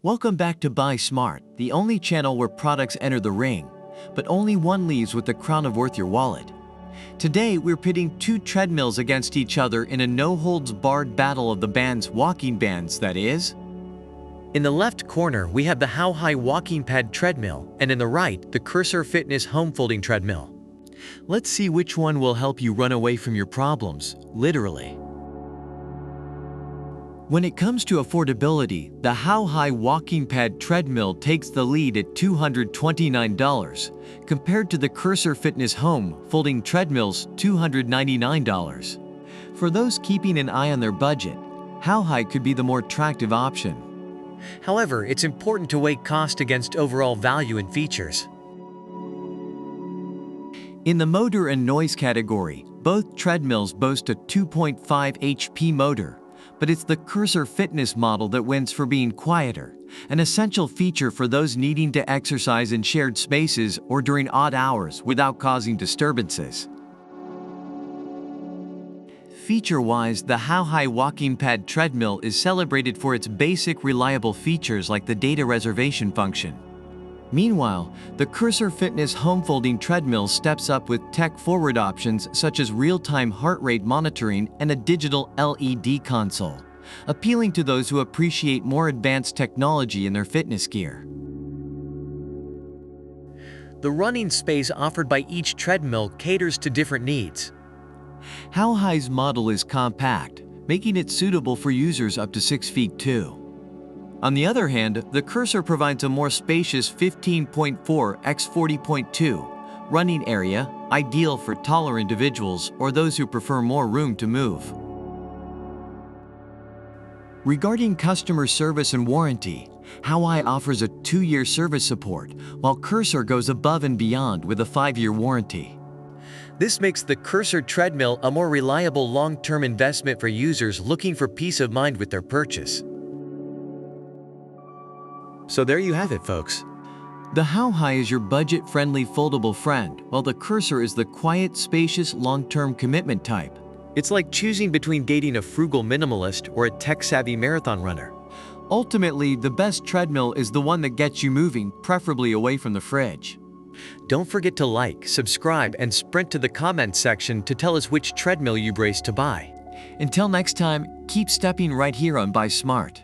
Welcome back to Buy Smart, the only channel where products enter the ring, but only one leaves with the crown of worth your wallet. Today, we're pitting two treadmills against each other in a no-holds-barred battle of the bands, walking bands, that is. In the left corner, we have the How High Walking Pad Treadmill, and in the right, the Cursor Fitness Home Folding Treadmill. Let's see which one will help you run away from your problems, literally. When it comes to affordability, the How High Walking Pad Treadmill takes the lead at $229, compared to the Cursor Fitness Home Folding Treadmill's $299. For those keeping an eye on their budget, How High could be the more attractive option. However, it's important to weigh cost against overall value and features. In the motor and noise category, both treadmills boast a 2.5 HP motor, but it's the Cursor Fitness model that wins for being quieter, an essential feature for those needing to exercise in shared spaces or during odd hours without causing disturbances. Feature-wise, the How High Walking Pad Treadmill is celebrated for its basic reliable features like the data reservation function. Meanwhile, the Cursor Fitness Home Folding Treadmill steps up with tech-forward options such as real-time heart rate monitoring and a digital LED console, appealing to those who appreciate more advanced technology in their fitness gear. The running space offered by each treadmill caters to different needs. How High's model is compact, making it suitable for users up to 6 feet 2. On the other hand, the Cursor provides a more spacious 15.4 x 40.2 running area, ideal for taller individuals or those who prefer more room to move. Regarding customer service and warranty, How High offers a 2-year service support, while Cursor goes above and beyond with a 5-year warranty. This makes the Cursor treadmill a more reliable long-term investment for users looking for peace of mind with their purchase. So there you have it, folks. The How High is your budget-friendly foldable friend, while the Cursor is the quiet, spacious, long-term commitment type. It's like choosing between dating a frugal minimalist or a tech-savvy marathon runner. Ultimately, the best treadmill is the one that gets you moving, preferably away from the fridge. Don't forget to like, subscribe, and sprint to the comments section to tell us which treadmill you brace to buy. Until next time, keep stepping right here on Buy Smart.